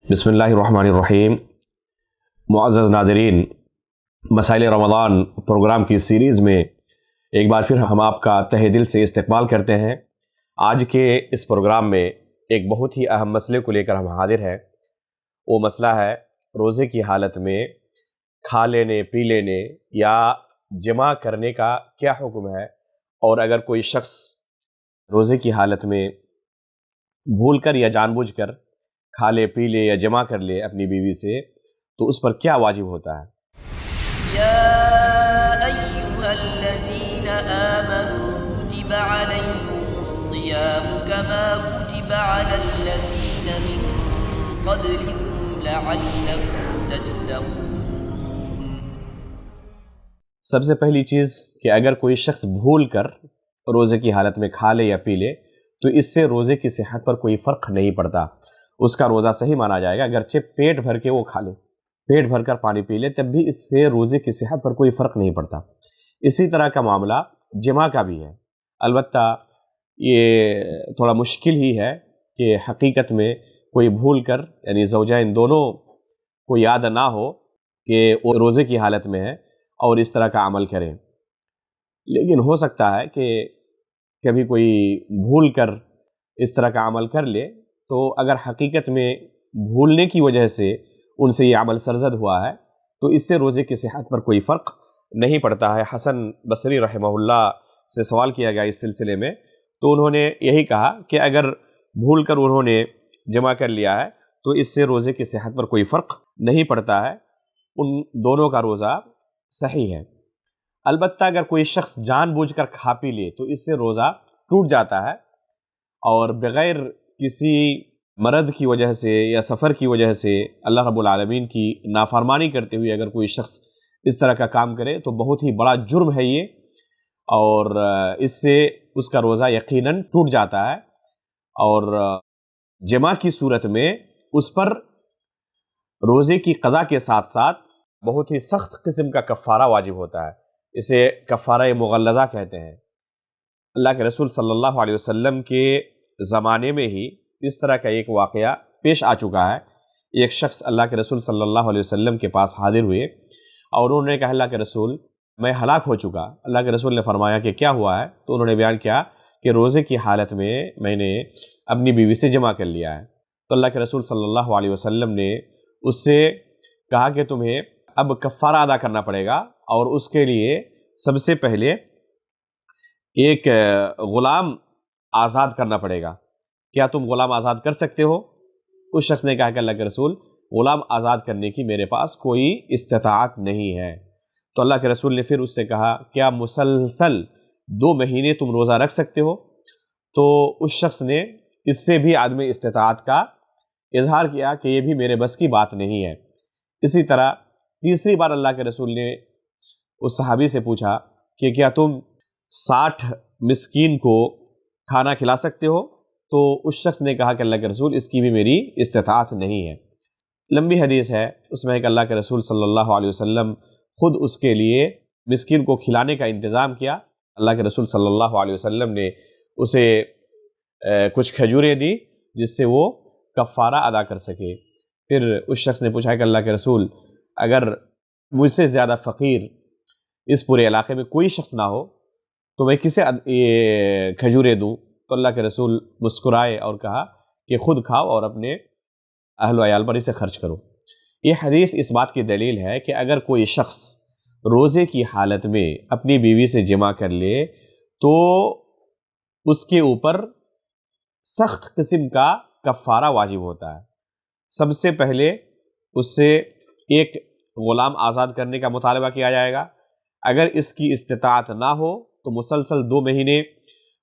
بسم اللہ الرحمن الرحیم۔ معزز ناظرین، مسائل رمضان پروگرام کی سیریز میں ایک بار پھر ہم آپ کا تہہ دل سے استقبال کرتے ہیں۔ آج کے اس پروگرام میں ایک بہت ہی اہم مسئلے کو لے کر ہم حاضر ہیں۔ وہ مسئلہ ہے روزے کی حالت میں کھا لینے، پی لینے یا جمع کرنے کا کیا حکم ہے، اور اگر کوئی شخص روزے کی حالت میں بھول کر یا جان بوجھ کر کھا لے، پی لے یا جمع کر لے اپنی بیوی سے، تو اس پر کیا واجب ہوتا ہے؟ یا ایھا الذین آمنوا کتب علیکم الصیام کما کتب علی الذین من قبلکم لعلکم تتقون۔ سب سے پہلی چیز کہ اگر کوئی شخص بھول کر روزے کی حالت میں کھا لے یا پی لے تو اس سے روزے کی صحت پر کوئی فرق نہیں پڑتا، اس کا روزہ صحیح مانا جائے گا۔ اگرچہ پیٹ بھر کے وہ کھا لے، پیٹ بھر کر پانی پی لے، تب بھی اس سے روزے کی صحت پر کوئی فرق نہیں پڑتا۔ اسی طرح کا معاملہ جمع کا بھی ہے، البتہ یہ تھوڑا مشکل ہی ہے کہ حقیقت میں کوئی بھول کر، یعنی زوجین دونوں کو یاد نہ ہو کہ وہ روزے کی حالت میں ہے اور اس طرح کا عمل کریں، لیکن ہو سکتا ہے کہ کبھی کوئی بھول کر اس طرح کا عمل کر لے، تو اگر حقیقت میں بھولنے کی وجہ سے ان سے یہ عمل سرزد ہوا ہے تو اس سے روزے کی صحت پر کوئی فرق نہیں پڑتا ہے۔ حسن بصری رحمہ اللہ سے سوال کیا گیا اس سلسلے میں، تو انہوں نے یہی کہا کہ اگر بھول کر انہوں نے جمع کر لیا ہے تو اس سے روزے کی صحت پر کوئی فرق نہیں پڑتا ہے، ان دونوں کا روزہ صحیح ہے۔ البتہ اگر کوئی شخص جان بوجھ کر کھا پی لے تو اس سے روزہ ٹوٹ جاتا ہے، اور بغیر کسی مرض کی وجہ سے یا سفر کی وجہ سے اللہ رب العالمین کی نافرمانی کرتے ہوئے اگر کوئی شخص اس طرح کا کام کرے تو بہت ہی بڑا جرم ہے یہ، اور اس سے اس کا روزہ یقیناً ٹوٹ جاتا ہے، اور جمع کی صورت میں اس پر روزے کی قضا کے ساتھ ساتھ بہت ہی سخت قسم کا کفارہ واجب ہوتا ہے، اسے کفارہ مغلظہ کہتے ہیں۔ اللہ کے رسول صلی اللہ علیہ وسلم کے زمانے میں ہی اس طرح کا ایک واقعہ پیش آ چکا ہے۔ ایک شخص اللہ کے رسول صلی اللہ علیہ وسلم کے پاس حاضر ہوئے اور انہوں نے کہا، اللہ کے رسول میں ہلاک ہو چکا۔ اللہ کے رسول نے فرمایا کہ کیا ہوا ہے؟ تو انہوں نے بیان کیا کہ روزے کی حالت میں نے اپنی بیوی سے جمع کر لیا ہے۔ تو اللہ کے رسول صلی اللہ علیہ وسلم نے اس سے کہا کہ تمہیں اب کفارہ ادا کرنا پڑے گا، اور اس کے لیے سب سے پہلے ایک غلام آزاد کرنا پڑے گا۔ کیا تم غلام آزاد کر سکتے ہو؟ اس شخص نے کہا کہ اللہ کے رسول غلام آزاد کرنے کی میرے پاس کوئی استطاعت نہیں ہے۔ تو اللہ کے رسول نے پھر اس سے کہا، کیا مسلسل 2 مہینے تم روزہ رکھ سکتے ہو؟ تو اس شخص نے اس سے بھی عدم استطاعت کا اظہار کیا کہ یہ بھی میرے بس کی بات نہیں ہے۔ اسی طرح تیسری بار اللہ کے رسول نے اس صحابی سے پوچھا کہ کیا تم 60 مسکین کو کھانا کھلا سکتے ہو؟ تو اس شخص نے کہا کہ اللہ کے رسول اس کی بھی میری استطاعت نہیں ہے۔ لمبی حدیث ہے، اس میں کہ اللہ کے رسول صلی اللہ علیہ وسلم خود اس کے لیے مسکین کو کھلانے کا انتظام کیا۔ اللہ کے رسول صلی اللہ علیہ وسلم نے اسے کچھ کھجوریں دی جس سے وہ کفارہ ادا کر سکے۔ پھر اس شخص نے پوچھا کہ اللہ کے رسول اگر مجھ سے زیادہ فقیر اس پورے علاقے میں کوئی شخص نہ ہو تو میں کسے کھجوریں دوں؟ تو اللہ کے رسول مسکرائے اور کہا کہ خود کھاؤ اور اپنے اہل و عیال پر اسے خرچ کرو۔ یہ حدیث اس بات کی دلیل ہے کہ اگر کوئی شخص روزے کی حالت میں اپنی بیوی سے جمع کر لے تو اس کے اوپر سخت قسم کا کفارہ واجب ہوتا ہے۔ سب سے پہلے اس سے ایک غلام آزاد کرنے کا مطالبہ کیا جائے گا۔ اگر اس کی استطاعت نہ ہو تو مسلسل 2 مہینے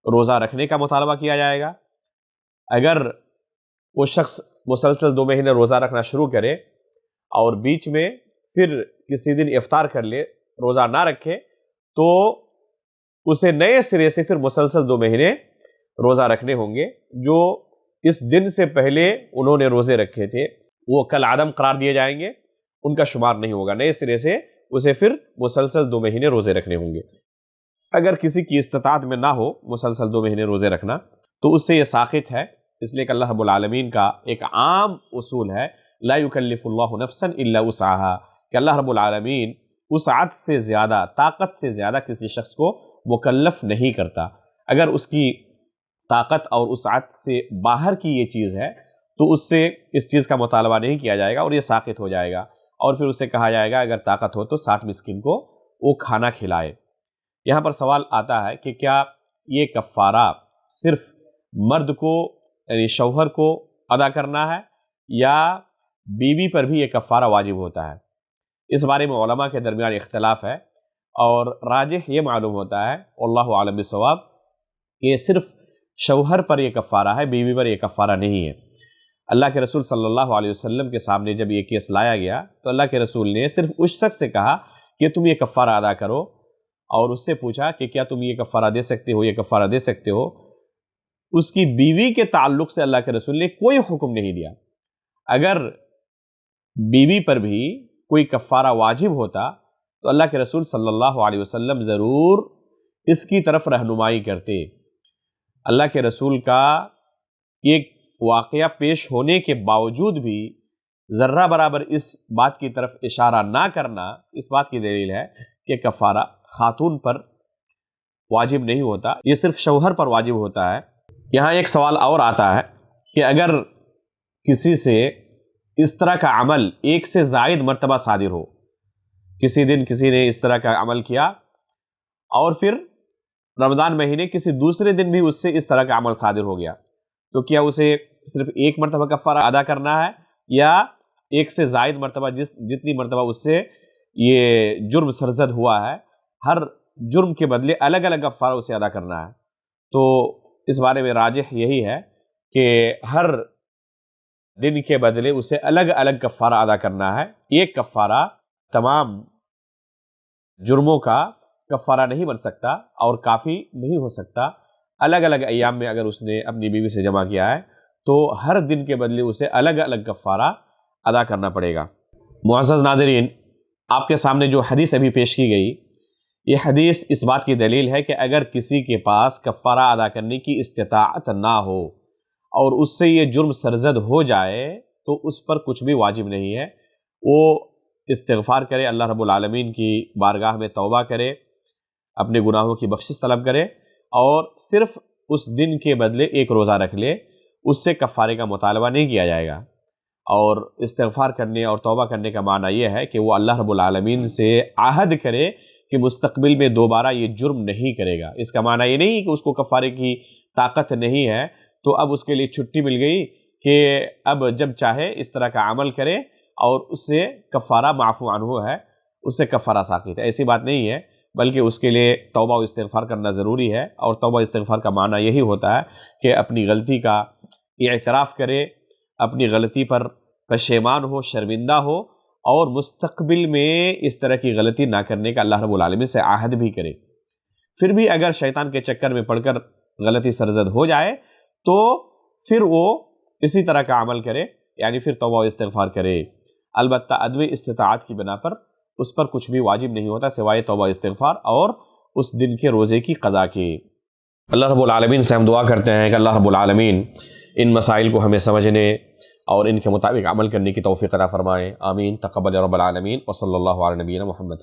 روزہ رکھنے کا مطالبہ کیا جائے گا۔ اگر وہ شخص مسلسل 2 مہینے روزہ رکھنا شروع کرے اور بیچ میں پھر کسی دن افطار کر لے، روزہ نہ رکھے، تو اسے نئے سرے سے پھر مسلسل 2 مہینے روزہ رکھنے ہوں گے۔ جو اس دن سے پہلے انہوں نے روزے رکھے تھے وہ کل عدم قرار دیے جائیں گے، ان کا شمار نہیں ہوگا، نئے سرے سے اسے پھر مسلسل 2 مہینے روزے رکھنے ہوں گے۔ اگر کسی کی استطاعت میں نہ ہو مسلسل 2 مہینے روزے رکھنا تو اس سے یہ ساقط ہے، اس لیے کہ اللہ رب العالمین کا ایک عام اصول ہے لا یکلف اللہ نفسا الا وسعها، کہ اللہ رب العالمین وسعت سے زیادہ، طاقت سے زیادہ کسی شخص کو مکلف نہیں کرتا۔ اگر اس کی طاقت اور وسعت سے باہر کی یہ چیز ہے تو اس سے اس چیز کا مطالبہ نہیں کیا جائے گا اور یہ ساقط ہو جائے گا، اور پھر اسے کہا جائے گا اگر طاقت ہو تو 60 مسکین کو وہ کھانا کھلائے۔ یہاں پر سوال آتا ہے کہ کیا یہ کفارہ صرف مرد کو یعنی شوہر کو ادا کرنا ہے یا بیوی پر بھی یہ کفارہ واجب ہوتا ہے؟ اس بارے میں علماء کے درمیان اختلاف ہے، اور راجح یہ معلوم ہوتا ہے واللہ اعلم بالصواب کہ صرف شوہر پر یہ کفارہ ہے، بیوی پر یہ کفارہ نہیں ہے۔ اللہ کے رسول صلی اللہ علیہ وسلم کے سامنے جب یہ کیس لایا گیا تو اللہ کے رسول نے صرف اس شخص سے کہا کہ تم یہ کفارہ ادا کرو، اور اس سے پوچھا کہ کیا تم یہ کفارہ دے سکتے ہو، یہ کفارہ دے سکتے ہو۔ اس کی بیوی کے تعلق سے اللہ کے رسول نے کوئی حکم نہیں دیا۔ اگر بیوی پر بھی کوئی کفارہ واجب ہوتا تو اللہ کے رسول صلی اللہ علیہ وسلم ضرور اس کی طرف رہنمائی کرتے۔ اللہ کے رسول کا ایک واقعہ پیش ہونے کے باوجود بھی ذرہ برابر اس بات کی طرف اشارہ نہ کرنا اس بات کی دلیل ہے کہ کفارہ خاتون پر واجب نہیں ہوتا، یہ صرف شوہر پر واجب ہوتا ہے۔ یہاں ایک سوال اور آتا ہے کہ اگر کسی سے اس طرح کا عمل ایک سے زائد مرتبہ صادر ہو، کسی دن کسی نے اس طرح کا عمل کیا اور پھر رمضان مہینے کسی دوسرے دن بھی اس سے اس طرح کا عمل صادر ہو گیا، تو کیا اسے صرف ایک مرتبہ کفارہ ادا کرنا ہے یا ایک سے زائد مرتبہ جتنی مرتبہ اس سے یہ جرم سرزد ہوا ہے ہر جرم کے بدلے الگ الگ کفارہ اسے ادا کرنا ہے؟ تو اس بارے میں راجح یہی ہے کہ ہر دن کے بدلے اسے الگ الگ کفارہ ادا کرنا ہے۔ ایک کفارہ تمام جرموں کا کفارہ نہیں بن سکتا اور کافی نہیں ہو سکتا۔ الگ الگ ایام میں اگر اس نے اپنی بیوی سے جمع کیا ہے تو ہر دن کے بدلے اسے الگ الگ کفارہ ادا کرنا پڑے گا۔ معزز ناظرین، آپ کے سامنے جو حدیث ابھی پیش کی گئی، یہ حدیث اس بات کی دلیل ہے کہ اگر کسی کے پاس کفارہ ادا کرنے کی استطاعت نہ ہو اور اس سے یہ جرم سرزد ہو جائے تو اس پر کچھ بھی واجب نہیں ہے۔ وہ استغفار کرے، اللہ رب العالمین کی بارگاہ میں توبہ کرے، اپنے گناہوں کی بخشش طلب کرے، اور صرف اس دن کے بدلے ایک روزہ رکھ لے، اس سے کفارے کا مطالبہ نہیں کیا جائے گا۔ اور استغفار کرنے اور توبہ کرنے کا معنی یہ ہے کہ وہ اللہ رب العالمین سے عہد کرے کہ مستقبل میں دوبارہ یہ جرم نہیں کرے گا۔ اس کا معنی یہ نہیں کہ اس کو کفارے کی طاقت نہیں ہے تو اب اس کے لیے چھٹی مل گئی کہ اب جب چاہے اس طرح کا عمل کرے اور اس سے کفارہ معفو عنہ ہے، اس سے کفارہ ساقط ہے، ایسی بات نہیں ہے، بلکہ اس کے لیے توبہ و استغفار کرنا ضروری ہے۔ اور توبہ استغفار کا معنی یہی ہوتا ہے کہ اپنی غلطی کا اعتراف کرے، اپنی غلطی پر پشیمان ہو، شرمندہ ہو، اور مستقبل میں اس طرح کی غلطی نہ کرنے کا اللہ رب العالمین سے عہد بھی کرے۔ پھر بھی اگر شیطان کے چکر میں پڑ کر غلطی سرزد ہو جائے تو پھر وہ اسی طرح کا عمل کرے، یعنی پھر توبہ و استغفار کرے۔ البتہ عدم استطاعت کی بنا پر اس پر کچھ بھی واجب نہیں ہوتا سوائے توبہ استغفار اور اس دن کے روزے کی قضا کے۔ اللہ رب العالمین سے ہم دعا کرتے ہیں کہ اللہ رب العالمین ان مسائل کو ہمیں سمجھنے اور ان کے مطابق عمل کرنے کی توفیق عطا فرمائے۔ آمین۔ تقبل رب العالمین، وصلی اللہ علی نبینا محمد۔